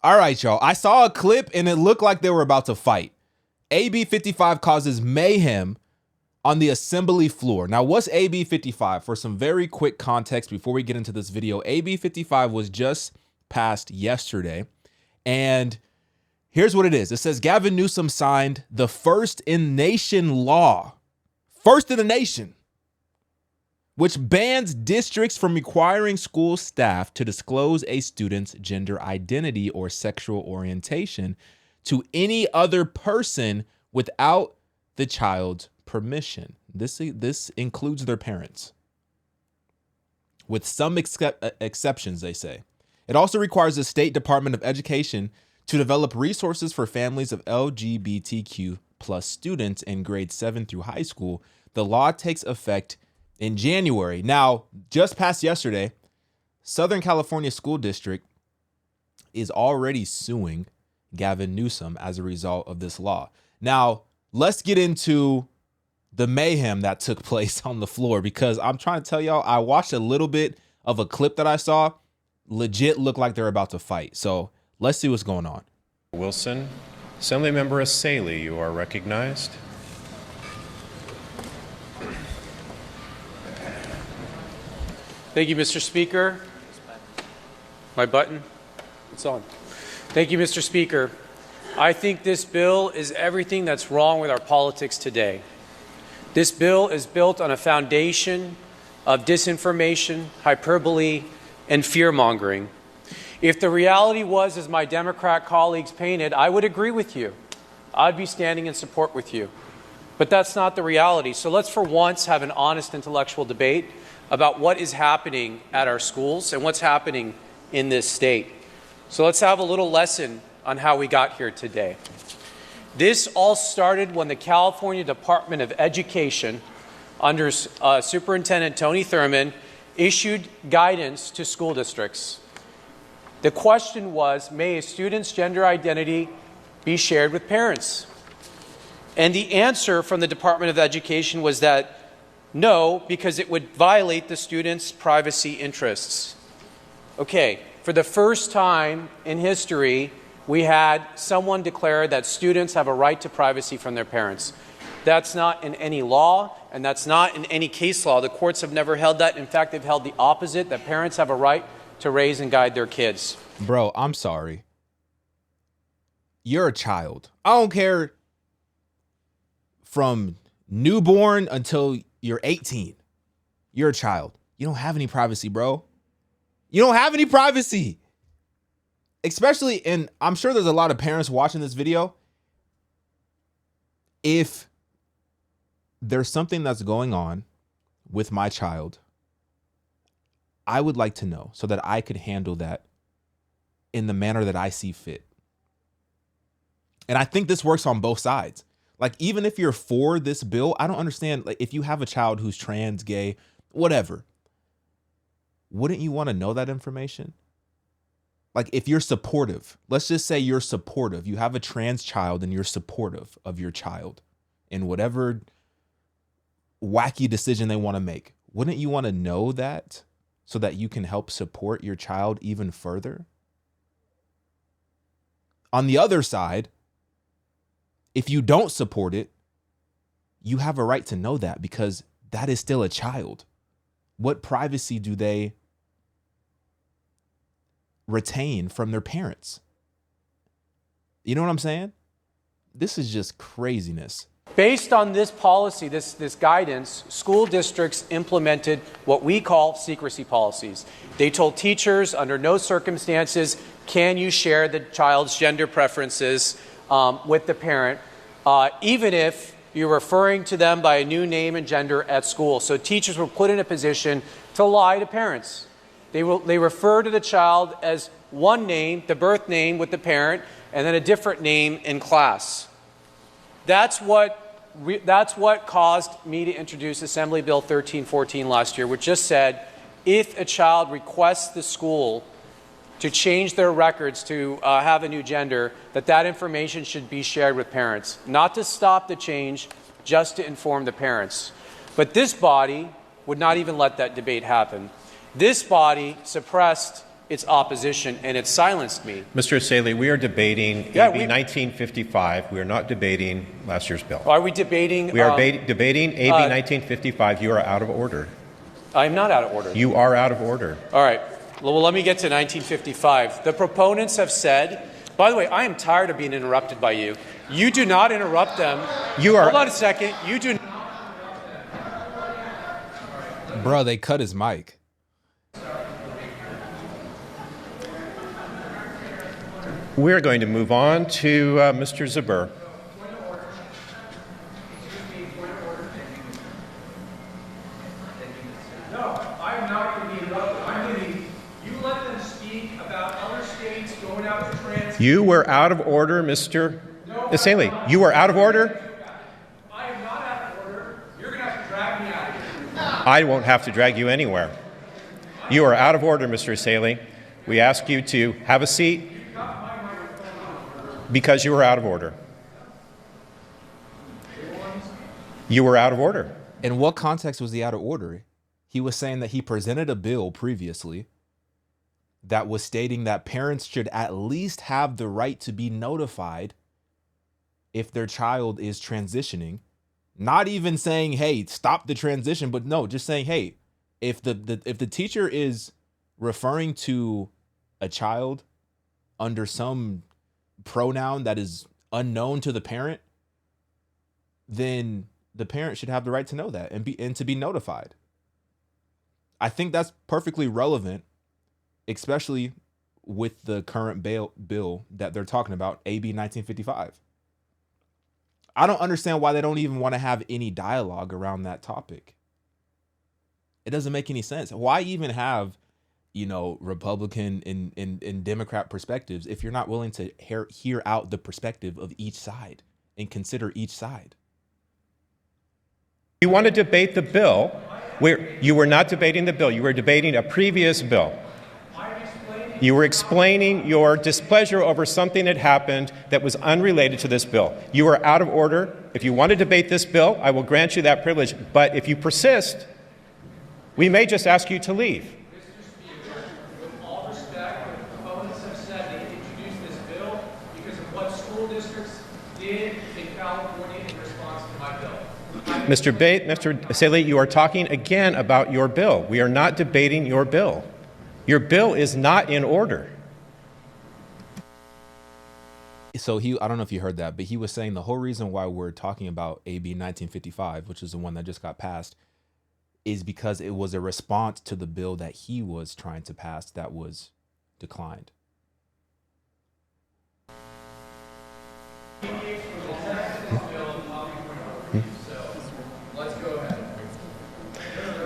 All right, y'all. I saw a clip and it looked like they were about to fight. AB 55 causes mayhem on the assembly floor. Now, what's AB 55? For some very quick context before we get into this video, AB 55 was just passed yesterday. And here's what it is. It says Gavin Newsom signed the first in nation law, first in the nation, which bans districts from requiring school staff to disclose a student's gender identity or sexual orientation to any other person without the child's permission. This includes their parents, with some exceptions, they say. It also requires the State Department of Education to develop resources for families of LGBTQ plus students in grades 7 through high school. The law takes effect in January. Now, just past yesterday, Southern California School District is already suing Gavin Newsom as a result of this law. Now, let's get into the mayhem that took place on the floor, because I'm trying to tell y'all, I watched a little bit of a clip that I saw. Legit looked like they're about to fight. So let's see what's going on. Wilson. Assemblymember Essayli, you are recognized. Thank you, Mr. Speaker. My button? It's on. Thank you, Mr. Speaker. I think this bill is everything that's wrong with our politics today. This bill is built on a foundation of disinformation, hyperbole, and fear-mongering. If the reality was as my Democrat colleagues painted, I would agree with you. I'd be standing in support with you. But that's not the reality. So let's for once have an honest intellectual debate about what is happening at our schools and what's happening in this state. So let's have a little lesson on how we got here today. This all started when the California Department of Education, under Superintendent Tony Thurmond, issued guidance to school districts. The question was, may a student's gender identity be shared with parents? And the answer from the Department of Education was that no, because it would violate the student's privacy interests. Okay, for the first time in history, we had someone declare that students have a right to privacy from their parents. That's not in any law, and that's not in any case law. The courts have never held that. In fact, they've held the opposite, that parents have a right to raise and guide their kids. Bro, I'm sorry. You're a child. I don't care from newborn until you're 18. You're a child. You don't have any privacy, bro. You don't have any privacy. Especially, and I'm sure there's a lot of parents watching this video. If there's something that's going on with my child, I would like to know so that I could handle that in the manner that I see fit. And I think this works on both sides. Like, even if you're for this bill, I don't understand, like, if you have a child who's trans, gay, whatever, wouldn't you want to know that information? Like, if you're supportive, let's just say you're supportive, you have a trans child and you're supportive of your child in whatever wacky decision they want to make, wouldn't you want to know that so that you can help support your child even further? On the other side, if you don't support it, you have a right to know that, because that is still a child. What privacy do they retain from their parents? You know what I'm saying? This is just craziness. Based on this policy, this guidance, school districts implemented what we call secrecy policies. They told teachers, under no circumstances can you share the child's gender preferences with the parent, even if you're referring to them by a new name and gender at school. So teachers were put in a position to lie to parents. They refer to the child as one name, the birth name with the parent, and then a different name in class. That's what caused me to introduce Assembly Bill 1314 last year, which just said if a child requests the school to change their records to have a new gender, that information should be shared with parents. Not to stop the change, just to inform the parents. But this body would not even let that debate happen. This body suppressed its opposition, and it silenced me. Mr. Essayli, we are debating AB 1955. We are not debating last year's bill. Are we debating? We are debating AB 1955. You are out of order. I'm not out of order. You are out of order. All right. Well, let me get to 1955. The proponents have said, by the way, I am tired of being interrupted by you. You do not interrupt them. You are. Hold on a second. You do. Bro, they cut his mic. We're going to move on to Mr. Zuber. You were out of order, Mr. Essayli. You were out of order? I am not out of order. You're going to have to drag me out of here. I won't have to drag you anywhere. You are out of order, Mr. Essayli. We ask you to have a seat because you were out of order. You were out of order. In what context was he out of order? He was saying that he presented a bill previously that was stating that parents should at least have the right to be notified if their child is transitioning. Not even saying, hey, stop the transition, but no, just saying, hey, if the teacher is referring to a child under some pronoun that is unknown to the parent, then the parent should have the right to know that and to be notified. I think that's perfectly relevant, especially with the current bill that they're talking about, AB 1955. I don't understand why they don't even want to have any dialogue around that topic. It doesn't make any sense. Why even have, Republican and Democrat perspectives if you're not willing to hear out the perspective of each side and consider each side? You want to debate the bill. You were not debating the bill. You were debating a previous bill. You were explaining your displeasure over something that happened that was unrelated to this bill. You are out of order. If you want to debate this bill, I will grant you that privilege. But if you persist, we may just ask you to leave. Mr. Speaker, with all respect, the proponents have said they introduced this bill because of what school districts did in California in response to my bill. Mr. Essayli, you are talking again about your bill. We are not debating your bill. Your bill is not in order. So I don't know if you heard that, but he was saying the whole reason why we're talking about AB 1955, which is the one that just got passed, is because it was a response to the bill that he was trying to pass that was declined.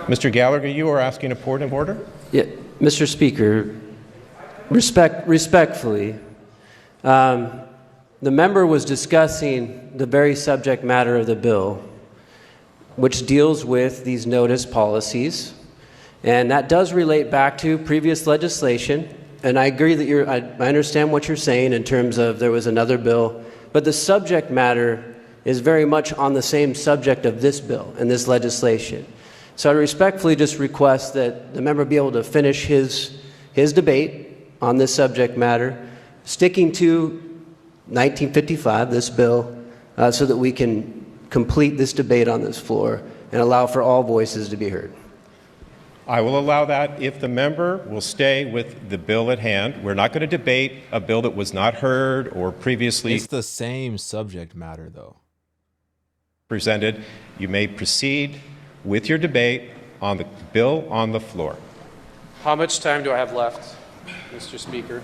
Mr. Gallagher, you are asking a point of order? Yeah, Mr. Speaker, respectfully, the member was discussing the very subject matter of the bill, which deals with these notice policies, and that does relate back to previous legislation. And I agree that I understand what you're saying in terms of there was another bill, but the subject matter is very much on the same subject of this bill and this legislation. So I respectfully just request that the member be able to finish his debate on this subject matter, sticking to 1955, this bill, so that we can complete this debate on this floor and allow for all voices to be heard. I will allow that if the member will stay with the bill at hand. We're not going to debate a bill that was not heard or previously It's the same subject matter, though. presented. You may proceed with your debate on the bill on the floor. How much time do I have left, Mr. Speaker?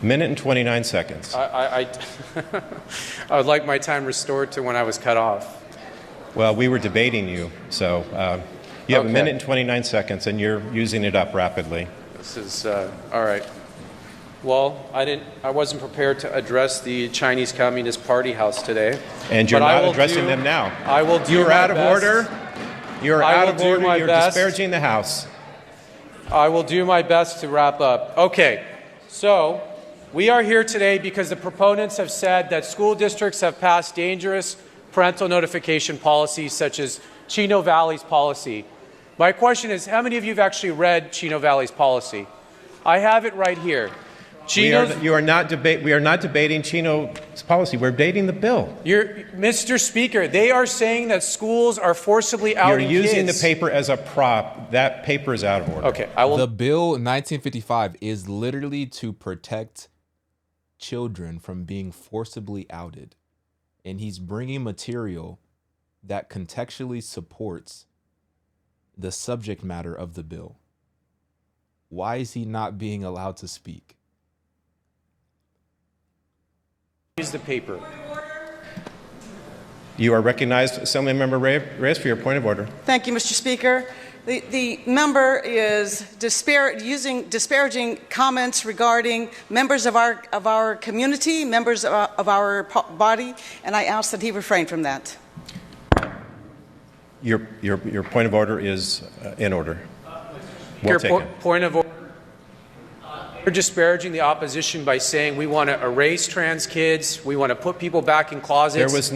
Minute and 29 seconds. I would like my time restored to when I was cut off. Well, we were debating you, so you have a Okay. minute and 29 seconds, and you're using it up rapidly. This is all right. Well, I wasn't prepared to address the Chinese Communist Party house today. And you're but I not will addressing do- them now. I will do You're my out of best. order. You're I out will of do order. my You're best. disparaging the House. I will do my best to wrap up. Okay, so we are here today because the proponents have said that school districts have passed dangerous parental notification policies such as Chino Valley's policy. My question is, how many of you have actually read Chino Valley's policy? I have it right here. We are not debating Chino's policy. We're debating the bill. Mr. Speaker, they are saying that schools are forcibly outing You're using kids. the paper as a prop. That paper is out of order. Okay, I will. The bill 1955 is literally to protect children from being forcibly outed. And he's bringing material that contextually supports the subject matter of the bill. Why is he not being allowed to speak? Use the paper. You are recognized, Assemblymember Reyes, for your point of order. Thank you, Mr. Speaker. The member is using disparaging comments regarding members of our community, members of our body, and I ask that he refrain from that. Your point of order is in order. Well taken. Point of order. You're disparaging the opposition by saying we want to erase trans kids, we want to put people back in closets.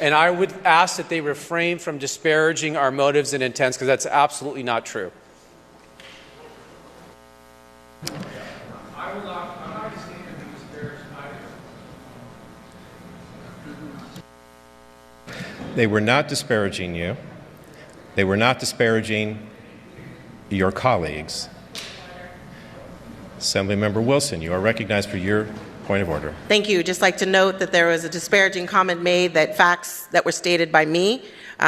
And I would ask that they refrain from disparaging our motives and intents, because that's absolutely not true. They were not disparaging you. They were not disparaging your colleagues. Assemblymember Wilson, you are recognized for your point of order. Thank you. Just like to note that there was a disparaging comment made that facts that were stated by me,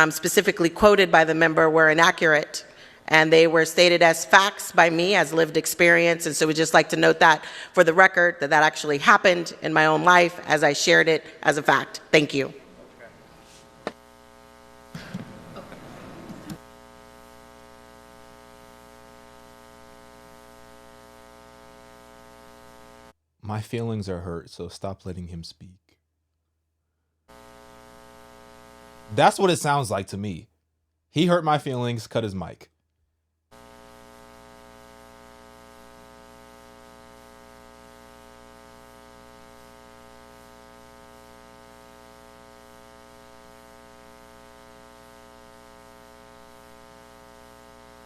specifically quoted by the member, were inaccurate. And they were stated as facts by me, as lived experience. And so we'd just like to note that for the record, that actually happened in my own life as I shared it as a fact. Thank you. My feelings are hurt, so stop letting him speak. That's what it sounds like to me. He hurt my feelings, cut his mic.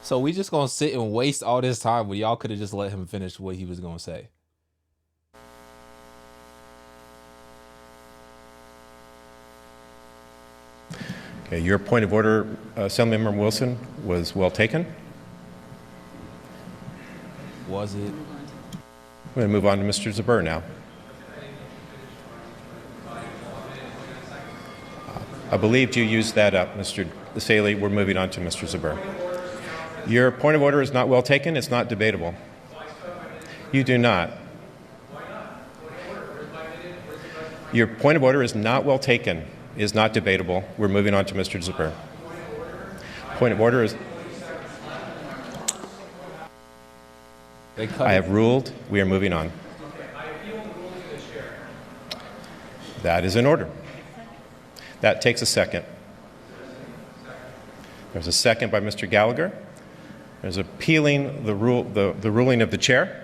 So we just gonna sit and waste all this time when y'all could have just let him finish what he was gonna say. Okay, your point of order, Assemblymember Wilson, was well taken. Was it? We're going to move on to Mr. Zuber now. I believed you used that up, Mr. Essayli. We're moving on to Mr. Zuber. Your point of order is not well taken. It's not debatable. You do not. Your point of order is not well taken. Is not debatable. We're moving on to Mr. Zuber. Point of order is... I have ruled. We are moving on. That is in order. That takes a second. There's a second by Mr. Gallagher. There's appealing the ruling of the chair.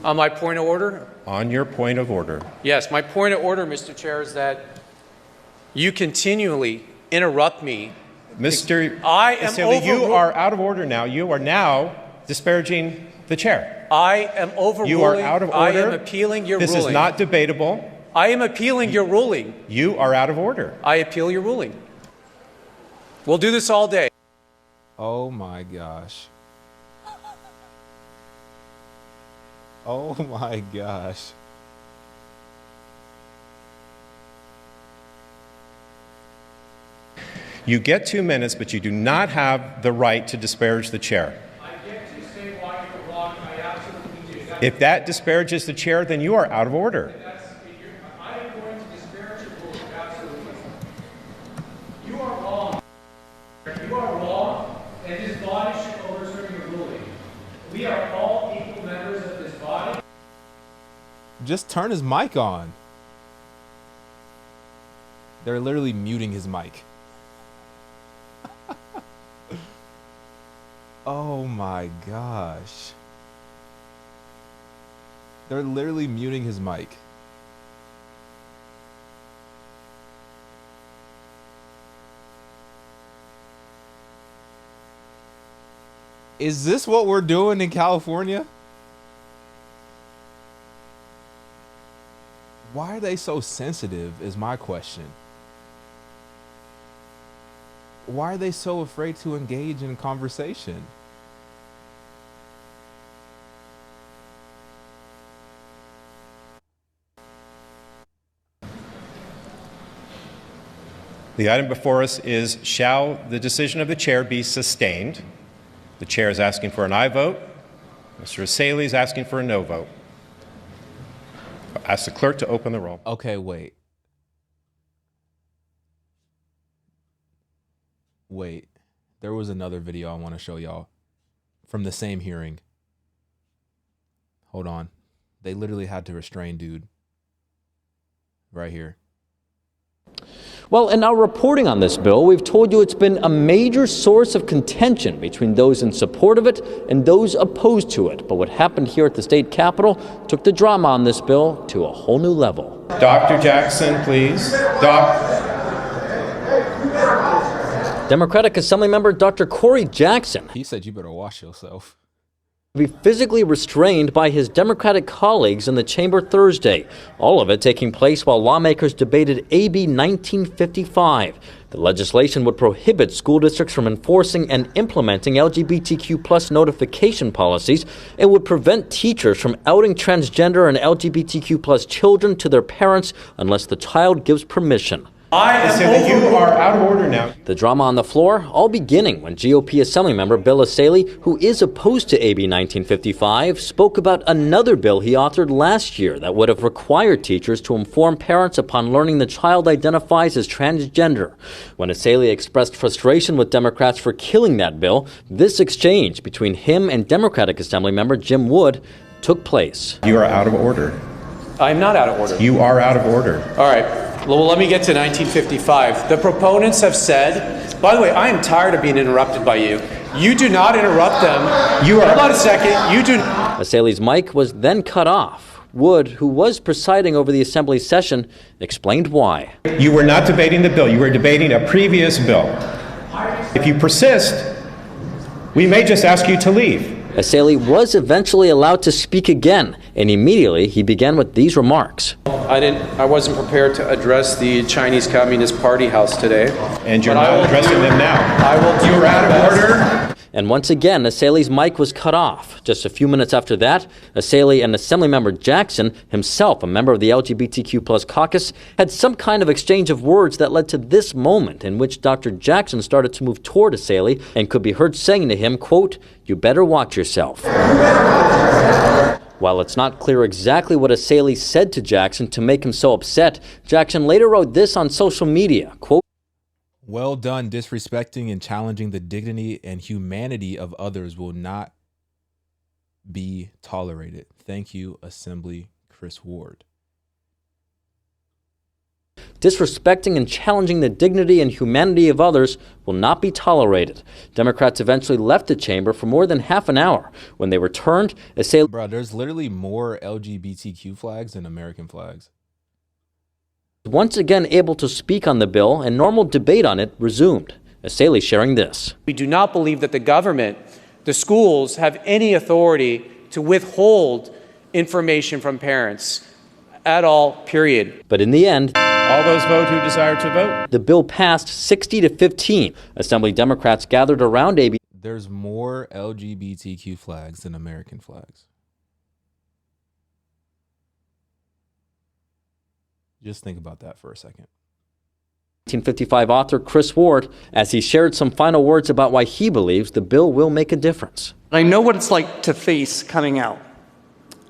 On my point of order? On your point of order. Yes, my point of order, Mr. Chair, is that you continually interrupt me. Mr. Essayli, you are out of order now. You are now disparaging the chair. I am overruling. You are out of order. I am appealing your ruling. This is not debatable. I am appealing your ruling. You are out of order. I appeal your ruling. We'll do this all day. Oh my gosh. Oh my gosh. You get 2 minutes, but you do not have the right to disparage the chair. I get to say why you're wrong. I absolutely do. If that disparages the chair, then you are out of order. I am going to disparage your ruling. Absolutely. You are wrong. You are wrong, and this body should overturn your ruling. We are all equal members of this body. Just turn his mic on. They're literally muting his mic. Oh my gosh. They're literally muting his mic. Is this what we're doing in California? Why are they so sensitive is my question. Why are they so afraid to engage in conversation? The item before us is, shall the decision of the chair be sustained? The chair is asking for an aye vote. Mr. Essayli is asking for a no vote. I'll ask the clerk to open the roll. Okay, wait. There was another video I want to show y'all from the same hearing. Hold on. They literally had to restrain dude. Right here. Well, in our reporting on this bill, we've told you it's been a major source of contention between those in support of it and those opposed to it. But what happened here at the state capitol took the drama on this bill to a whole new level. Dr. Jackson, please. Democratic Assemblymember Dr. Corey Jackson. He said you better wash yourself. Be physically restrained by his Democratic colleagues in the chamber Thursday. All of it taking place while lawmakers debated AB 1955. The legislation would prohibit school districts from enforcing and implementing LGBTQ+ notification policies and would prevent teachers from outing transgender and LGBTQ+ children to their parents unless the child gives permission. You are out of order now. The drama on the floor all beginning when GOP Assemblymember Bill Essayli, who is opposed to AB 1955, spoke about another bill he authored last year that would have required teachers to inform parents upon learning the child identifies as transgender. When Essayli expressed frustration with Democrats for killing that bill, this exchange between him and Democratic Assemblymember Jim Wood took place. You are out of order. I'm not out of order. You are out of order. All right. Well, let me get to 1955. The proponents have said, by the way, I am tired of being interrupted by you. You do not interrupt them. Hold on a second. You do. Essayli's mic was then cut off. Wood, who was presiding over the assembly session, explained why. You were not debating the bill. You were debating a previous bill. If you persist, we may just ask you to leave. Essayli was eventually allowed to speak again, and immediately he began with these remarks. I wasn't prepared to address the Chinese Communist Party house today. And you're not addressing them now. I will do You're out of order. And once again, Essayli's mic was cut off. Just a few minutes after that, Essayli and Assemblymember Jackson, himself a member of the LGBTQ+ caucus, had some kind of exchange of words that led to this moment in which Dr. Jackson started to move toward Essayli and could be heard saying to him, quote, "You better watch yourself." While it's not clear exactly what Essayli said to Jackson to make him so upset, Jackson later wrote this on social media, quote, "Well done. Disrespecting and challenging the dignity and humanity of others will not be tolerated. Thank you, Assembly Chris Ward." Disrespecting and challenging the dignity and humanity of others will not be tolerated. Democrats eventually left the chamber for more than half an hour. When they returned, Essayli... Bro, there's literally more LGBTQ flags than American flags. Once again able to speak on the bill, and normal debate on it resumed. Essayli sharing this. We do not believe that the government, the schools, have any authority to withhold information from parents at all, period. But in the end, all those vote who desire to vote. The bill passed 60-15. Assembly Democrats gathered around AB. There's more LGBTQ flags than American flags. Just think about that for a second. 1955 author Chris Ward, as he shared some final words about why he believes the bill will make a difference. I know what it's like to face coming out.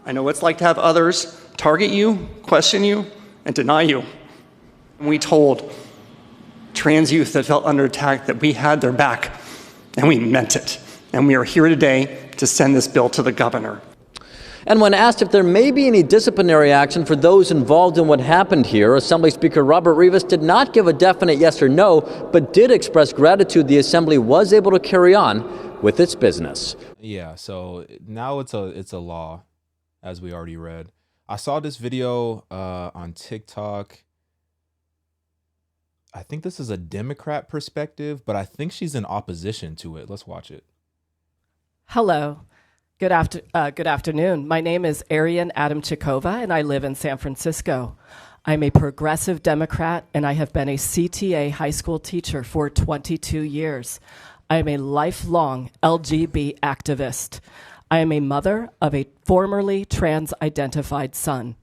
I know what it's like to have others target you, question you, and deny you. And we told trans youth that felt under attack that we had their back, and we meant it. And we are here today to send this bill to the governor. And when asked if there may be any disciplinary action for those involved in what happened here, Assembly Speaker Robert Rivas did not give a definite yes or no, but did express gratitude the Assembly was able to carry on with its business. Yeah, so now it's a law, as we already read. I saw this video on TikTok. I think this is a Democrat perspective, but I think she's in opposition to it. Let's watch it. Hello. Good afternoon. My name is Arian Adamchikova, and I live in San Francisco. I'm a progressive Democrat, and I have been a CTA high school teacher for 22 years. I am a lifelong LGB activist. I am a mother of a formerly trans-identified son.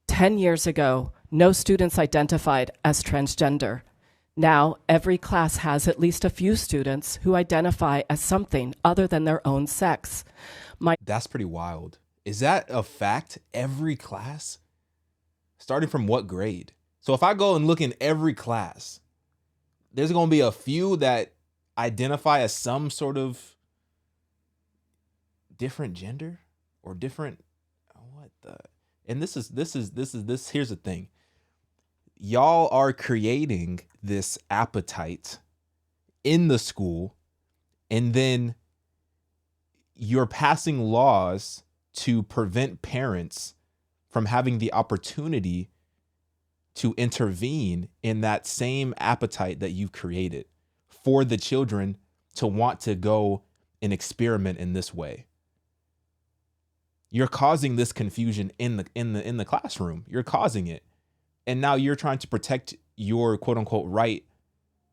10 years ago, no students identified as transgender. Now, every class has at least a few students who identify as something other than their own sex. That's pretty wild. Is that a fact? Every class? Starting from what grade? So if I go and look in every class, there's going to be a few that identify as some sort of different gender or different, what the, and this here's the thing. Y'all are creating this appetite in the school, and then you're passing laws to prevent parents from having the opportunity to intervene in that same appetite that you've created for the children to want to go and experiment in this way. You're causing this confusion in the classroom. You're causing it. And now you're trying to protect your quote unquote right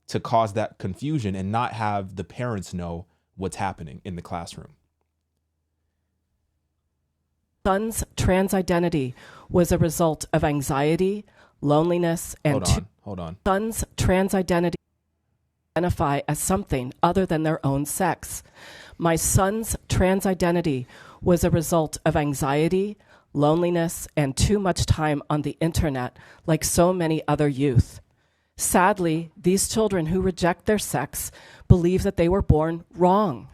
to cause that confusion and not have the parents know what's happening in the classroom. Son's trans identity was a result of anxiety, loneliness, and hold on. Son's trans identity identify as something other than their own sex. My son's trans identity was a result of anxiety, loneliness, and too much time on the internet, like so many other youth. Sadly, these children who reject their sex believe that they were born wrong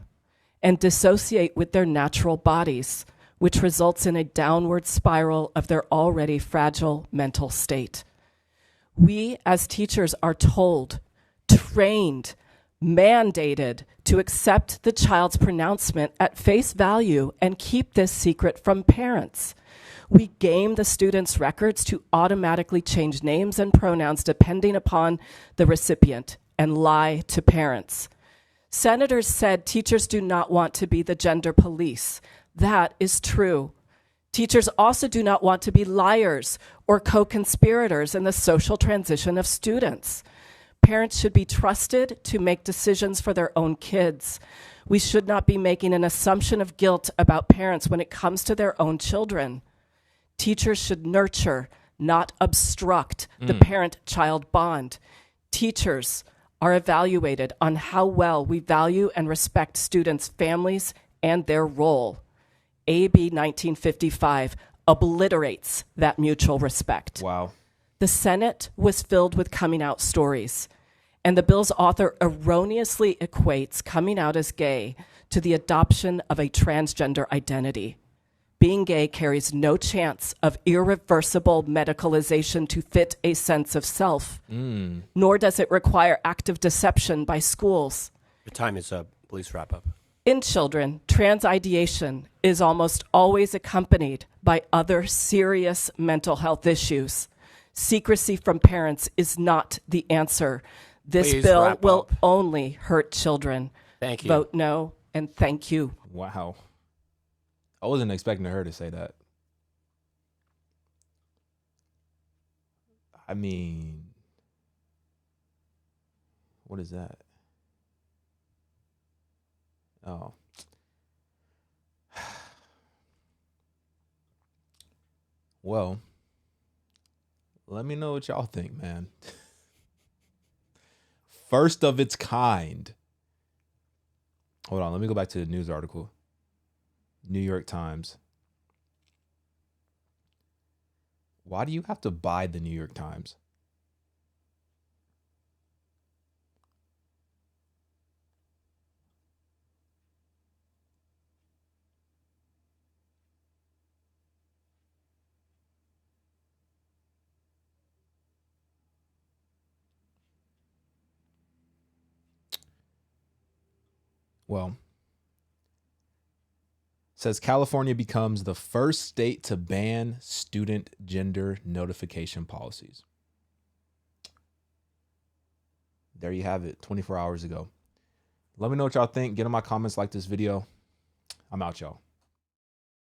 and dissociate with their natural bodies, which results in a downward spiral of their already fragile mental state. We as teachers are told, trained, mandated to accept the child's pronouncement at face value and keep this secret from parents. We game the students' records to automatically change names and pronouns depending upon the recipient and lie to parents. Senators said teachers do not want to be the gender police. That is true. Teachers also do not want to be liars or co-conspirators in the social transition of students. Parents should be trusted to make decisions for their own kids. We should not be making an assumption of guilt about parents when it comes to their own children. Teachers should nurture, not obstruct, the parent-child bond. Teachers are evaluated on how well we value and respect students' families and their role. AB 1955 obliterates that mutual respect. Wow. The Senate was filled with coming out stories, and the bill's author erroneously equates coming out as gay to the adoption of a transgender identity. Being gay carries no chance of irreversible medicalization to fit a sense of self, nor does it require active deception by schools. Your time is up. Please wrap up. In children, trans ideation is almost always accompanied by other serious mental health issues. Secrecy from parents is not the answer. This Please bill wrap will up. only hurt children. Thank you. Vote no, and thank you. Wow. I wasn't expecting her to say that. I mean, what is that? Oh. Well, let me know what y'all think, man. First of its kind. Hold on, let me go back to the news article. New York Times. Why do you have to buy the New York Times? Well, says California becomes the first state to ban student gender notification policies. There you have it, 24 hours ago. Let me know what y'all think. Get in my comments, like this video. I'm out, y'all.